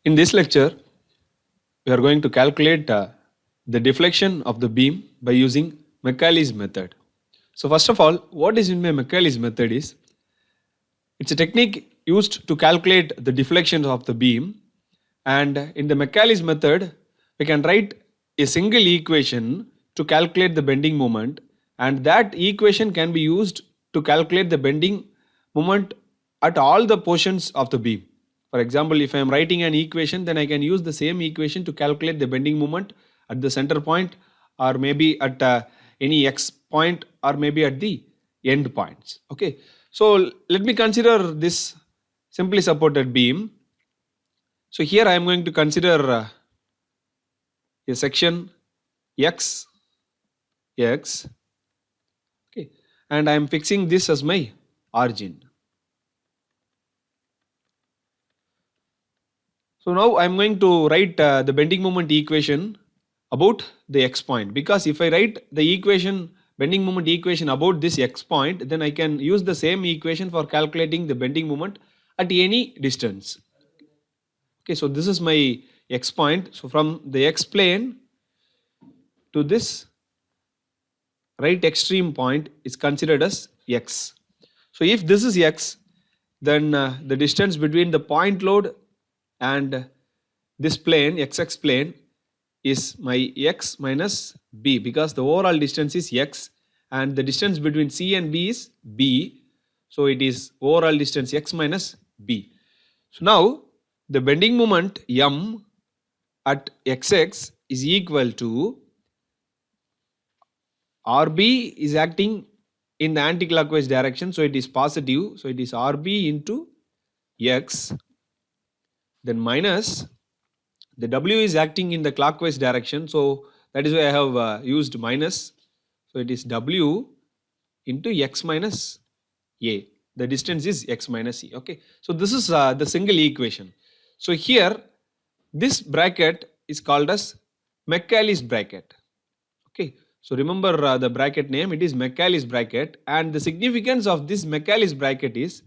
In this lecture, we are going to calculate the deflection of the beam by using Macaulay's method. So first of all, what is in my Macaulay's method is, it's a technique used to calculate the deflection of the beam, and in the Macaulay's method, we can write a single equation to calculate the bending moment, and that equation can be used to calculate the bending moment at all the portions of the beam. For example, if I am writing an equation, then I can use the same equation to calculate the bending moment at the center point, or maybe at any x point, or maybe at the end points. Okay, so let me consider this simply supported beam. So here I am going to consider a section x, okay, and I am fixing this as my origin. So now I am going to write the bending moment equation about the x point, because if I write the equation, bending moment equation about this x point, then I can use the same equation for calculating the bending moment at any distance. Okay, so this is my x point. So from the x plane to this right extreme point is considered as x. So if this is x, then the distance between the point load and this plane, xx plane, is my x minus b, because the overall distance is x and the distance between C and B is b. So it is overall distance x minus b. So now the bending moment m at xx is equal to RB is acting in the anti-clockwise direction, so it is positive, so it is RB into x, then minus the W is acting in the clockwise direction, so that is why I have used minus, so it is W into x minus a, the distance is x minus e. Okay, so this is the single equation. So here this bracket is called as Macaulay's bracket. Okay, so remember the bracket name, it is Macaulay's bracket, and the significance of this Macaulay's bracket is,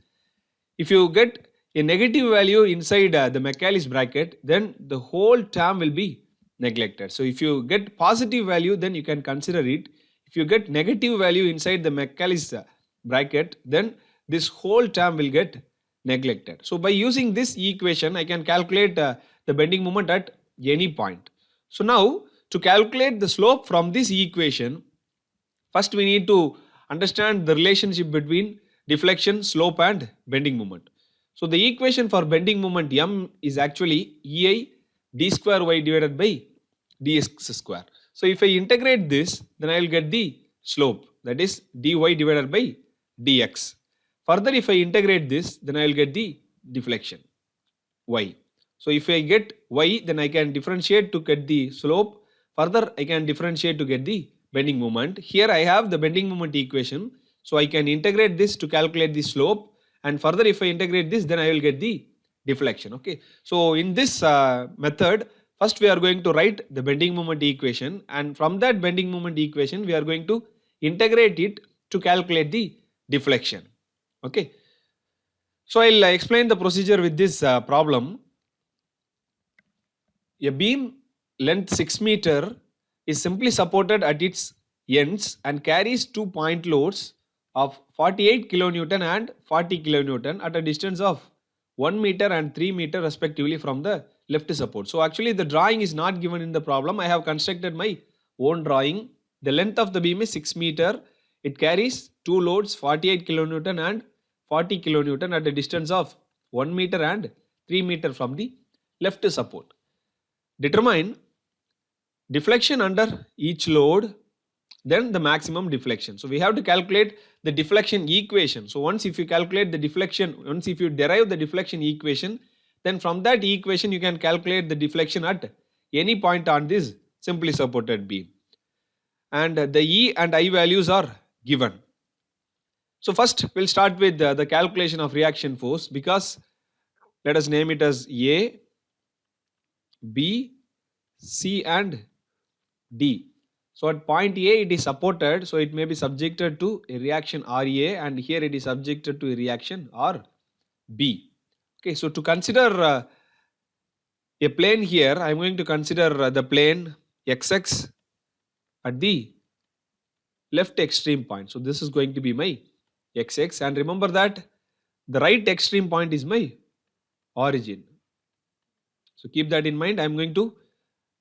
if you get a negative value inside the Macaulay's bracket, then the whole term will be neglected. So if you get positive value, then you can consider it. If you get negative value inside the Macaulay's bracket, then this whole term will get neglected. So by using this equation, I can calculate the bending moment at any point. So now to calculate the slope from this equation, first we need to understand the relationship between deflection, slope and bending moment. So the equation for bending moment m is actually ei d square y divided by dx square. So if I integrate this, then I will get the slope, that is dy divided by dx. Further, if I integrate this, then I will get the deflection y. So if I get y, then I can differentiate to get the slope. Further, I can differentiate to get the bending moment. Here I have the bending moment equation, so I can integrate this to calculate the slope, and further if I integrate this, then I will get the deflection. Okay, so in this method, first we are going to write the bending moment equation, and from that bending moment equation we are going to integrate it to calculate the deflection. Okay, so I'll explain the procedure with this problem. A beam length 6 meter is simply supported at its ends and carries 2 point loads of 48 kilonewton and 40 kilonewton at a distance of 1 meter and 3 meter respectively from the left support. So actually the drawing is not given in the problem. I have constructed my own drawing. The length of the beam is 6 meter. It carries 2 loads 48 kilonewton and 40 kilonewton at a distance of 1 meter and 3 meter from the left support. Determine deflection under each load, then the maximum deflection. So we have to calculate the deflection equation. So once if you calculate the deflection, once if you derive the deflection equation, then from that equation you can calculate the deflection at any point on this simply supported beam. And the E and I values are given. So first we'll start with the calculation of reaction force, because let us name it as A, B, C and D. So at point A it is supported, so it may be subjected to a reaction RA, and here it is subjected to a reaction RB. Okay, so to consider a plane here, I'm going to consider the plane XX at the left extreme point. So this is going to be my XX, and remember that the right extreme point is my origin. So keep that in mind. I'm going to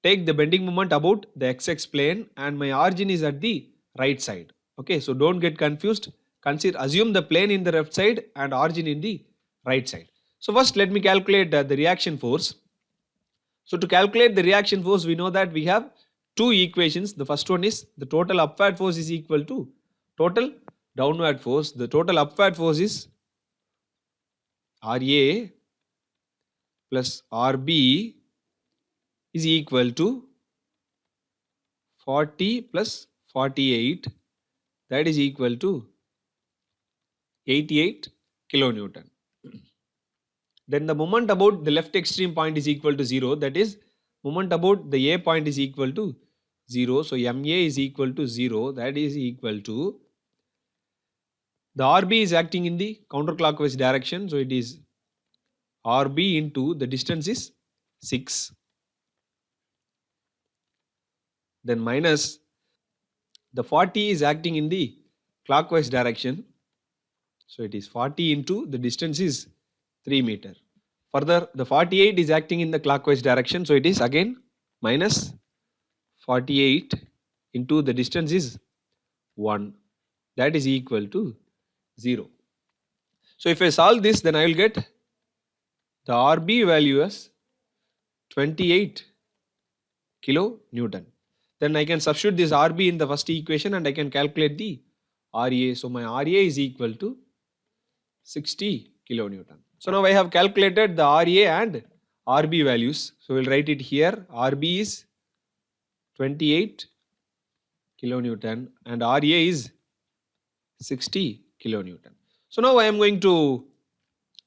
take the bending moment about the XX plane and my origin is at the right side. Okay, so don't get confused. Assume the plane in the left side and origin in the right side. So first let me calculate the reaction force. So to calculate the reaction force, we know that we have two equations. The first one is the total upward force is equal to total downward force. The total upward force is RA plus RB is equal to 40 plus 48, that is equal to 88 kilonewton. Then the moment about the left extreme point is equal to 0, that is moment about the A point is equal to 0. So MA is equal to 0, that is equal to the RB is acting in the counterclockwise direction. So it is RB into the distance is 6. Then minus the 40 is acting in the clockwise direction. So it is 40 into the distance is 3 meter. Further, the 48 is acting in the clockwise direction. So it is again minus 48 into the distance is 1. That is equal to 0. So if I solve this, then I will get the RB value as 28 kilonewton. Then I can substitute this RB in the first equation and I can calculate the RA. So my RA is equal to 60 kilonewton. So now I have calculated the RA and RB values. So we'll write it here. RB is 28 kilonewton and RA is 60 kilonewton. So now I am going to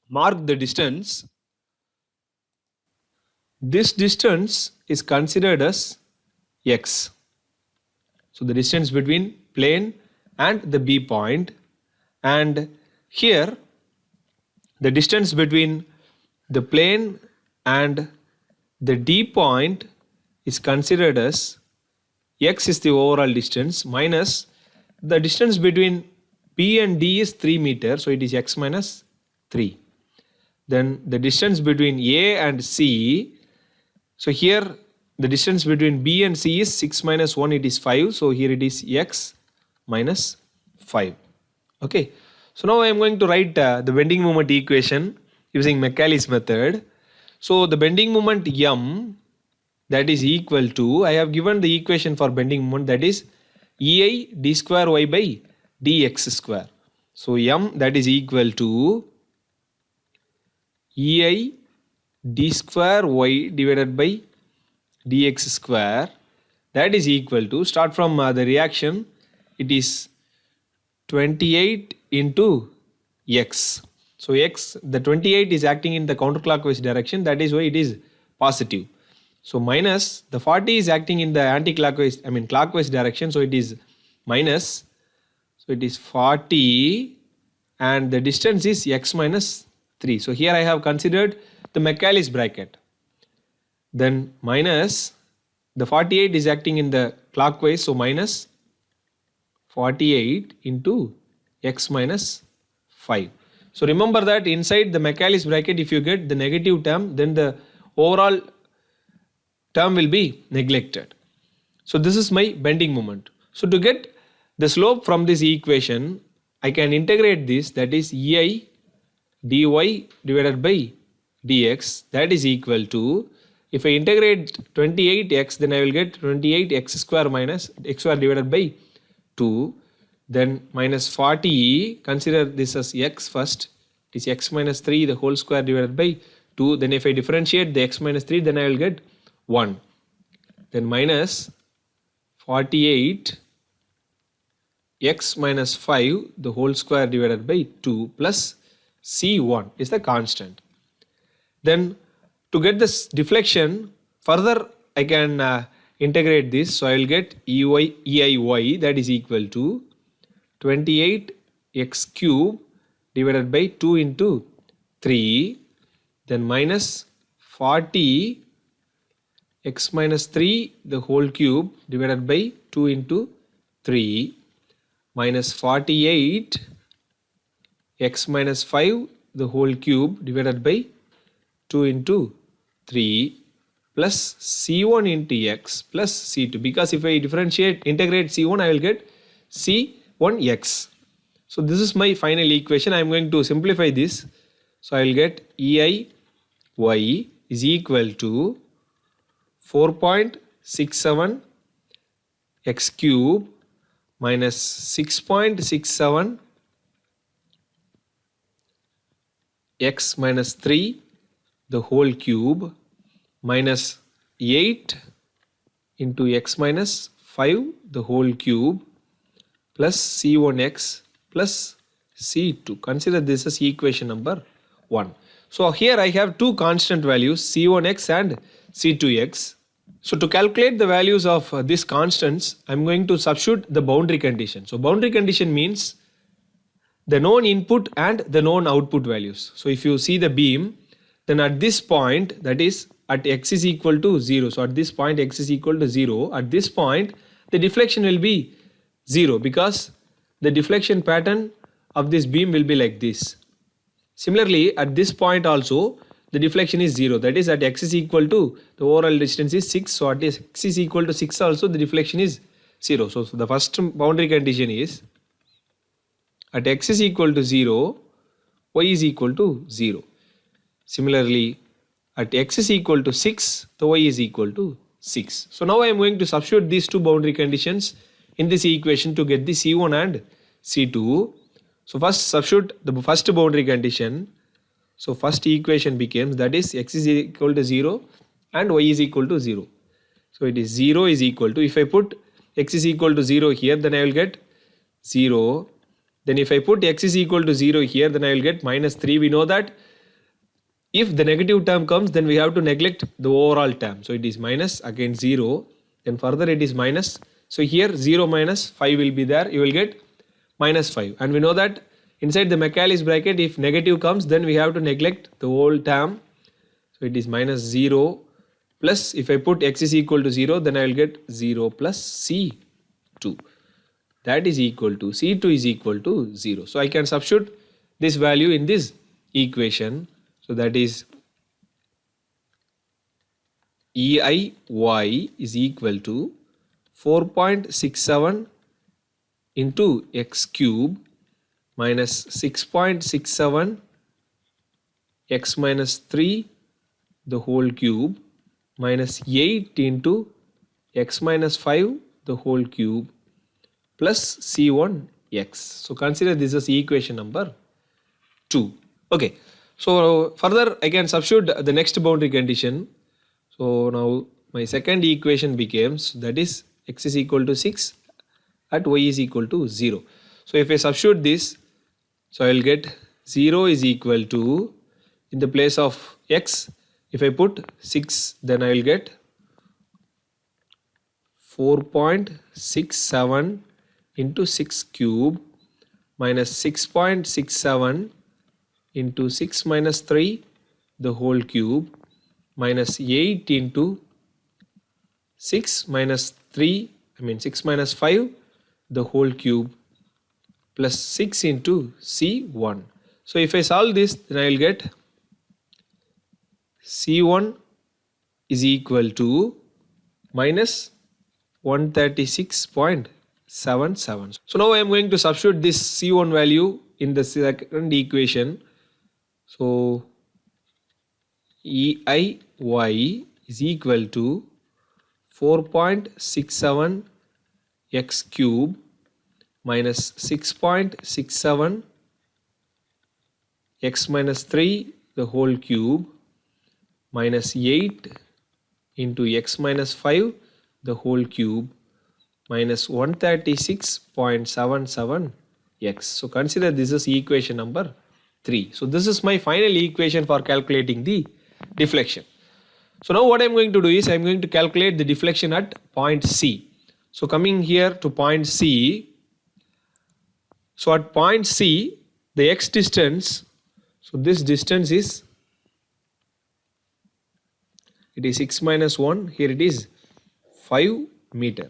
mark the distance. This distance is considered as X. So the distance between plane and the B point, and here the distance between the plane and the D point is considered as X is the overall distance minus the distance between B and D is 3 meters, so it is X minus 3. Then the distance between A and C, so here the distance between B and C is 6 minus 1, it is 5, so here it is X minus 5. Okay, so now I am going to write the bending moment equation using Macaulay's method. So the bending moment M, that is equal to, I have given the equation for bending moment, that is EI d square y by dx square. So M, that is equal to EI d square y divided by dx square, that is equal to, start from the reaction, it is 28 into X. So X, the 28 is acting in the counterclockwise direction, that is why it is positive. So minus the 40 is acting in the anti-clockwise, clockwise direction, so it is minus. So it is 40 and the distance is X minus 3. So here I have considered the Macaulay's bracket. Then minus the 48 is acting in the clockwise, so minus 48 into X minus 5. So remember that inside the Macaulay's bracket, if you get the negative term, then the overall term will be neglected. So this is my bending moment. So to get the slope from this equation, I can integrate this, that is EI dy divided by dx, that is equal to, if I integrate 28x, then I will get 28x square minus x square divided by 2, then minus 40, consider this as x first, it is x minus 3 the whole square divided by 2, then if I differentiate the x minus 3, then I will get 1, then minus 48 x minus 5 the whole square divided by 2 plus C1 is the constant. Then to get this deflection, further I can integrate this, so I will get EIY, that is equal to 28x cube divided by 2 into 3, then minus 40 x minus 3 the whole cube divided by 2 into 3 minus 48 x minus 5 the whole cube divided by 2 into 3 plus c1 into x plus c2, because if I integrate c1 I will get c1x. So this is my final equation. I am going to simplify this. So I will get EI y is equal to 4.67 x cube minus 6.67 x minus 3 the whole cube minus 8 into x minus 5 the whole cube plus c1x plus c2. Consider this as equation number 1. So here I have two constant values c1x and c2x. So to calculate the values of these constants, I am going to substitute the boundary condition. So boundary condition means the known input and the known output values. So if you see the beam, then at this point, that is at x is equal to 0. So at this point x is equal to 0. At this point the deflection will be 0 because the deflection pattern of this beam will be like this. Similarly at this point also the deflection is 0, that is at x is equal to the overall distance is 6. So at x is equal to 6 also the deflection is 0. So the first boundary condition is at x is equal to 0, y is equal to 0. Similarly at x is equal to 6, the y is equal to 6. So now I am going to substitute these two boundary conditions in this equation to get the C1 and C2. So first substitute the first boundary condition. So first equation becomes, that is x is equal to 0 and y is equal to 0. So it is 0 is equal to, if I put x is equal to 0 here, then I will get 0. Then if I put x is equal to 0 here, then I will get minus 3. We know that if the negative term comes, then we have to neglect the overall term. So it is minus, again 0, then further it is minus. So here 0 minus 5 will be there, you will get minus 5. And we know that inside the Macaulay's bracket, if negative comes, then we have to neglect the whole term. So it is minus 0 plus, if I put x is equal to 0, then I will get 0 plus C2. That is equal to, C2 is equal to 0. So I can substitute this value in this equation. So that is EIY is equal to 4.67 into x cube minus 6.67 x minus 3 the whole cube minus 8 into x minus 5 the whole cube plus C1x. So consider this as equation number 2. Okay. So further I can substitute the next boundary condition. So now my second equation becomes, that is x is equal to 6 at y is equal to 0. So if I substitute this, so I will get 0 is equal to, in the place of x, if I put 6, then I will get 4.67 into 6 cube minus 6.67 into 6 minus 3 the whole cube minus 8 into 6 minus 3, 6 minus 5 the whole cube plus 6 into C1. So if I solve this, then I will get C1 is equal to minus 136.77. So now I am going to substitute this C1 value in the second equation. So EIY is equal to 4.67 x cube minus 6.67 x minus 3 the whole cube minus 8 into x minus 5 the whole cube minus 136.77 x. So consider this as equation number 3. So this is my final equation for calculating the deflection. So now what I am going to do is I am going to calculate the deflection at point C. So coming here to point C, so at point C the x distance, so this distance is it is 6 minus 1, here it is 5 meter.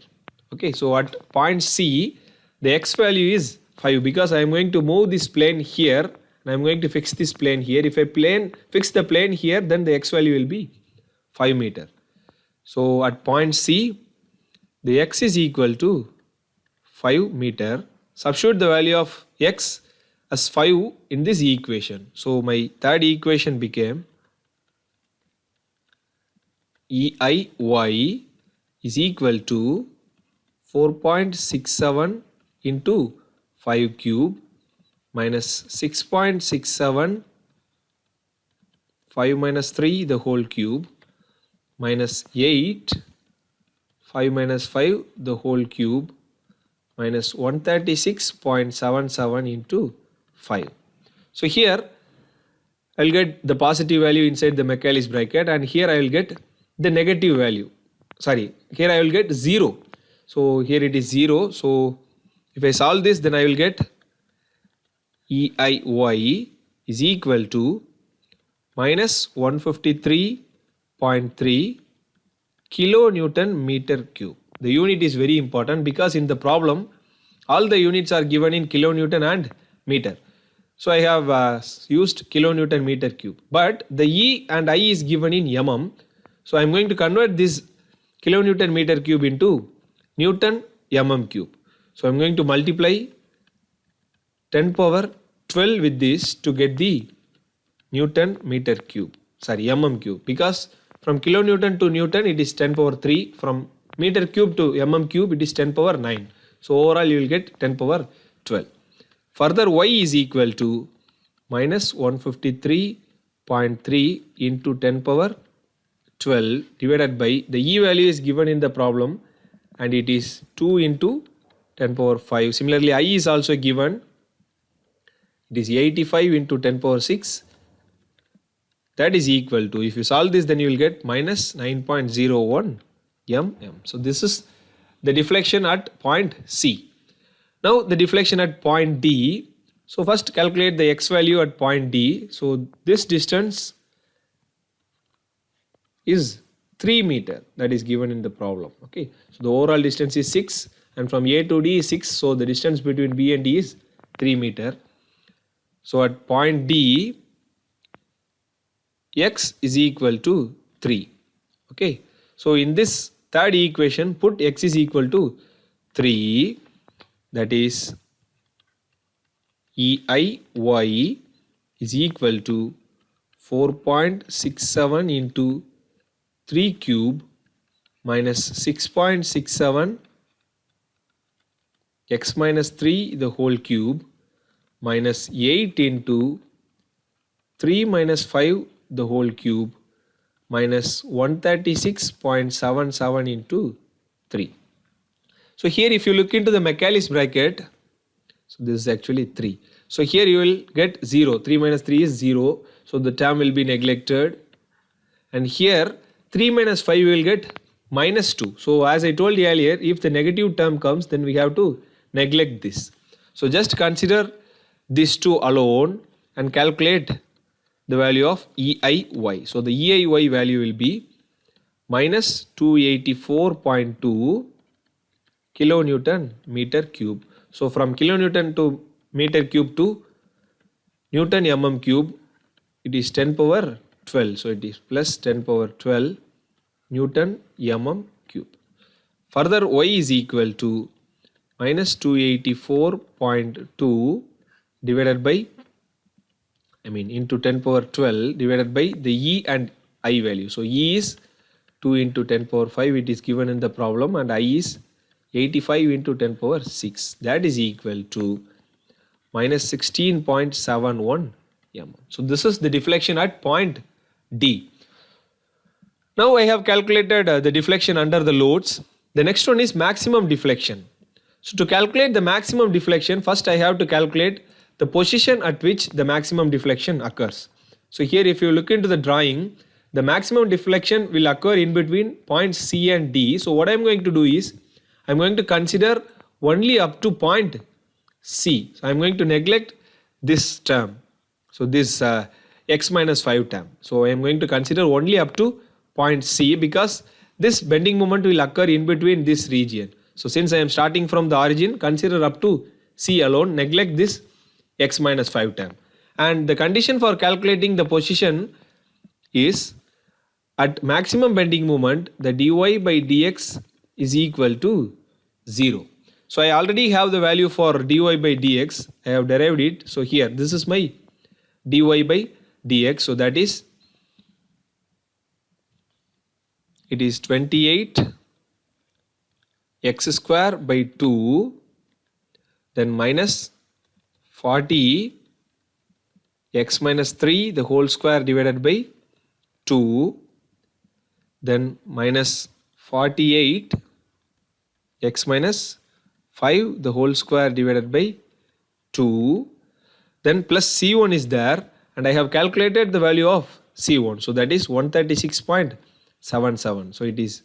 Okay, so at point C, the x value is 5 because I am going to move this plane here and I am going to fix this plane here. If I fix the plane here, then the x value will be 5 meter. So at point C, the x is equal to 5 meter. Substitute the value of x as 5 in this equation. So my third equation became EIY is equal to 4.67 into 5 cube minus 6.67 5 minus 3 the whole cube minus 8 5 minus 5 the whole cube minus 136.77 into 5. So here I will get the positive value inside the Michaelis bracket, and here I will get the negative value. Sorry, here I will get 0. So here it is 0. So if I solve this, then I will get EIY is equal to minus 153.3 kilonewton meter cube. The unit is very important because in the problem all the units are given in kilonewton and meter. So I have used kilonewton meter cube, but the E and I is given in mm. So I am going to convert this kilonewton meter cube into Newton mm cube. So I am going to multiply 10 power 12 with this to get the Newton meter cube, sorry mm cube, because from kilonewton to Newton it is 10 power 3, from meter cube to mm cube it is 10 power 9. So overall you will get 10 power 12. Further y is equal to minus 153.3 into 10 power 12 divided by the E value is given in the problem and it is 2 into 10 power 5. Similarly I is also given, it is 85 into 10 power 6, that is equal to, if you solve this then you will get minus 9.01 mm. So this is the deflection at point C. Now the deflection at point D. So first calculate the x value at point D. So this distance is 3 meter, that is given in the problem. Okay, so the overall distance is 6 and from A to D is 6. So the distance between B and D is 3 meter. So at point D, x is equal to 3. Okay, so in this third equation put x is equal to 3, that is EIY is equal to 4.67 into 3 cube minus 6.67 x minus 3 the whole cube minus 8 into 3 minus 5 the whole cube minus 136.77 into 3. So here if you look into the Michaelis bracket, so this is actually 3. So here you will get 0. 3 minus 3 is 0. So the term will be neglected. And here 3 minus 5 you will get minus 2. So as I told you earlier, if the negative term comes, then we have to neglect this. So just consider these two alone and calculate the value of EIY. So the EIY value will be minus 284.2 kilonewton meter cube. So from kilonewton to meter cube to Newton mm cube, it is 10 power 12. So it is plus 10 power 12 Newton mm cube. Further y is equal to minus 284.2 divided by, into 10 power 12 divided by the E and I value. So E is 2 into 10 power 5, it is given in the problem, and I is 85 into 10 power 6, that is equal to minus 16.71 mm. So this is the deflection at point D. Now I have calculated the deflection under the loads. The next one is maximum deflection. So to calculate the maximum deflection, first I have to calculate the position at which the maximum deflection occurs. So here if you look into the drawing, the maximum deflection will occur in between points C and D. So what I am going to do is, I am going to consider only up to point C. So I am going to neglect this term. So this x minus 5 term. So I am going to consider only up to point C, because this bending moment will occur in between this region. So since I am starting from the origin, consider up to C alone, neglect this x minus 5 term. And the condition for calculating the position is at maximum bending moment, the dy by dx is equal to 0. So I already have the value for dy by dx. I have derived it. So here, this is my dy by dx. So that is, it is 28 x square by 2, then minus 40 x minus 3 the whole square divided by 2, then minus 48 x minus 5 the whole square divided by 2, then plus C1 is there, and I have calculated the value of C1. So that is 136.77. So it is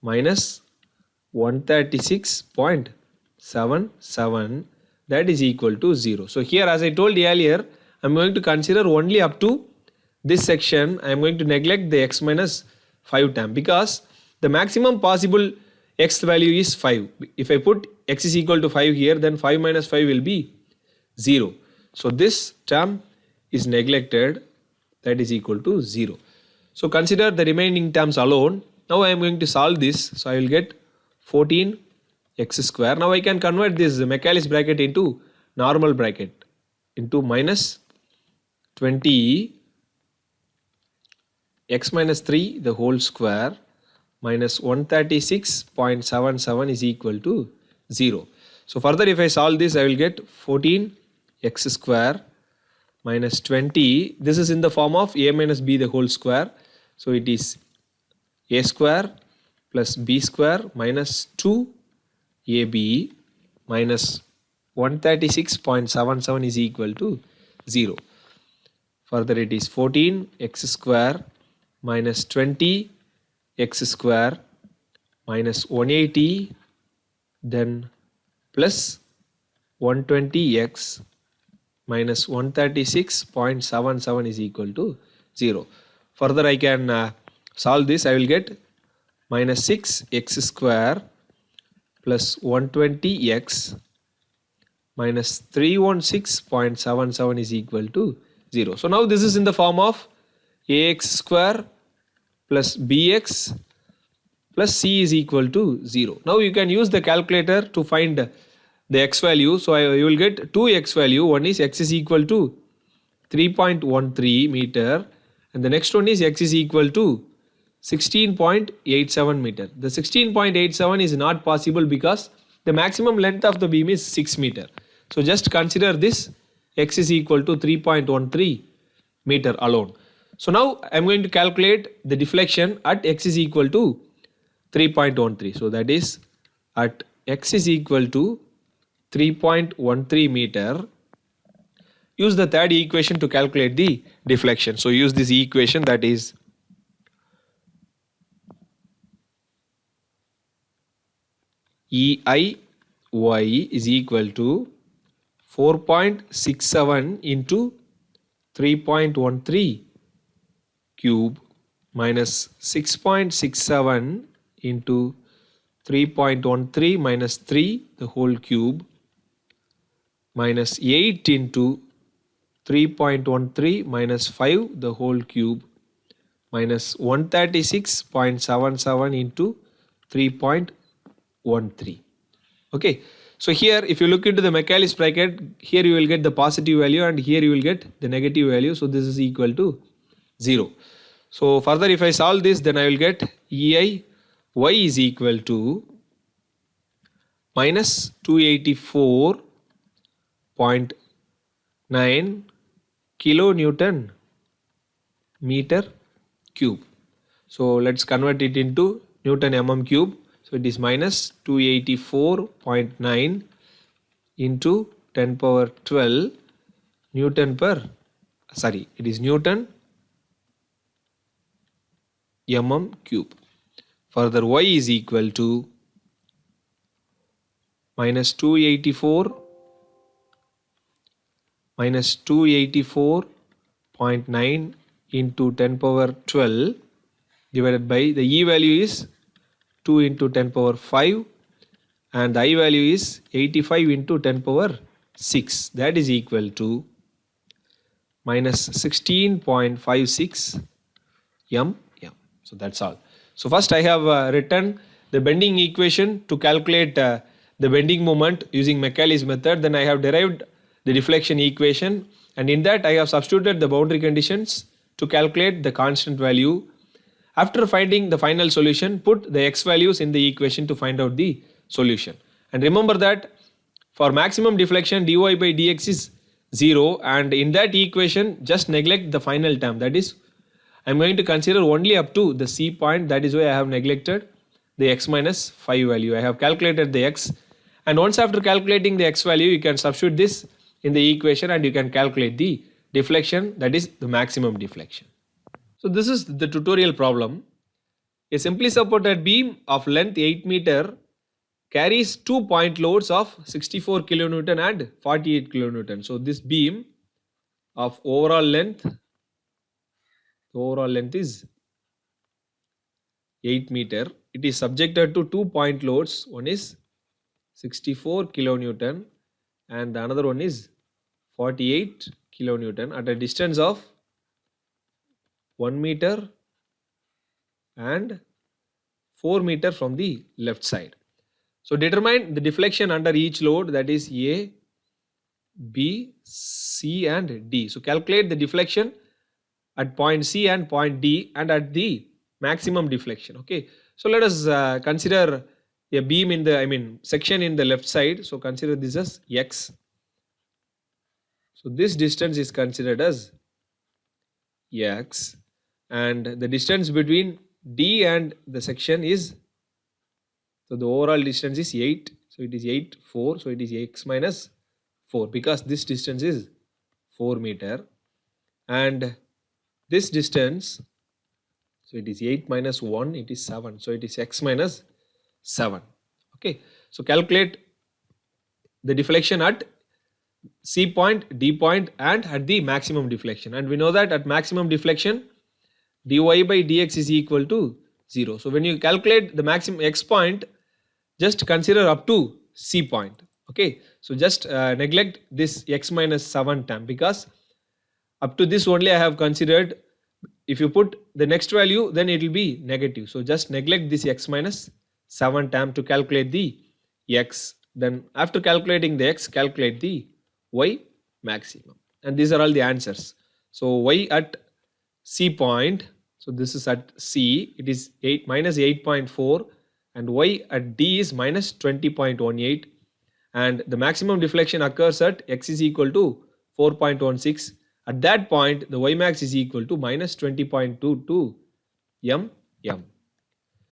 minus 136.77, that is equal to 0. So here, as I told earlier, I am going to consider only up to this section. I am going to neglect the x minus 5 term, because the maximum possible x value is 5. If I put x is equal to 5 here, then 5 minus 5 will be 0. So this term is neglected, that is equal to 0. So consider the remaining terms alone. Now I am going to solve this. So I will get 14 x square. Now I can convert this Maclaurin's bracket into normal bracket, into minus 20 x minus 3 the whole square minus 136.77 is equal to 0. So further, if I solve this, I will get 14 x square minus 20. This is in the form of a minus b the whole square. So it is a square plus b square minus 2ab minus 136.77 is equal to 0. Further, it is 14 x square minus 20 x square minus 180, then plus 120x minus 136.77 is equal to 0. Further, I can solve this. I will get minus 6x square plus 120x minus 316.77 is equal to 0. So now this is in the form of ax square plus bx plus c is equal to 0. Now you can use the calculator to find the x value. So you will get two x value. One is x is equal to 3.13 meter, and the next one is x is equal to 16.87 meter. The 16.87 is not possible because the maximum length of the beam is 6 meter. So just consider this x is equal to 3.13 meter alone. So now I am going to calculate the deflection at x is equal to 3.13. So that is, at x is equal to 3.13 meter, use the third equation to calculate the deflection. So use this equation, that is EIY is equal to 4.67 into 3.13 cube minus 6.67 into 3.13 minus 3 the whole cube minus 8 into 3.13 minus 5 the whole cube minus 136.77 into 3.13. Okay. So here, if you look into the Maclaurin's bracket, here you will get the positive value and here you will get the negative value. So this is equal to 0. So further, if I solve this, then I will get EIY is equal to minus 284.9 kilonewton meter cube. So let's convert it into Newton mm cube. So it is minus 284.9 into 10 power 12 Newton per, sorry, it is Newton mm cube. Further, y is equal to minus 284.9 into 10 power 12 divided by the E value is 2 into 10 power 5 and the I value is 85 into 10 power 6, that is equal to minus 16.56 m. So that's all. So first I have written the bending equation to calculate the bending moment using Macaulay's method. Then I have derived the deflection equation, and in that I have substituted the boundary conditions to calculate the constant value. After finding the final solution, put the x values in the equation to find out the solution. And remember that for maximum deflection dy by dx is 0, and in that equation just neglect the final term, that is I am going to consider only up to the C point. That is why I have neglected the x minus 5 value. I have calculated the x, and once after calculating the x value you can substitute this in the equation and you can calculate the deflection, that is the maximum deflection. So this is the tutorial problem. A simply supported beam of length 8 meter carries 2 point loads of 64 kilonewton and 48 kilonewton. So this beam of overall length is 8 meter. It is subjected to 2 point loads. One is 64 kilonewton and the another one is 48 kilonewton at a distance of 1 meter and 4 meter from the left side. So determine the deflection under each load, that is A, B, C and D. So calculate the deflection at point C and point D and at the maximum deflection. Okay, so let us consider a beam in the section in the left side. So consider this as x. So this distance is considered as x, and the distance between D and the section is, so the overall distance is 8, so it is 8 4, so it is x minus 4 because this distance is 4 meter, and this distance, so it is 8 minus 1, it is 7, so it is x minus 7. Okay, so calculate the deflection at C point, D point and at the maximum deflection, and we know that at maximum deflection dy by dx is equal to 0. So when you calculate the maximum x point, just consider up to C point. Okay, so just neglect this x minus 7 term because up to this only I have considered. If you put the next value then it will be negative, so just neglect this x minus 7 term to calculate the x. Then after calculating the x, calculate the y maximum, and these are all the answers. So y at C point, so this is at C, it is 8 minus 8.4, and y at D is minus 20.18, and the maximum deflection occurs at x is equal to 4.16. At that point the y max is equal to minus 20.22 m.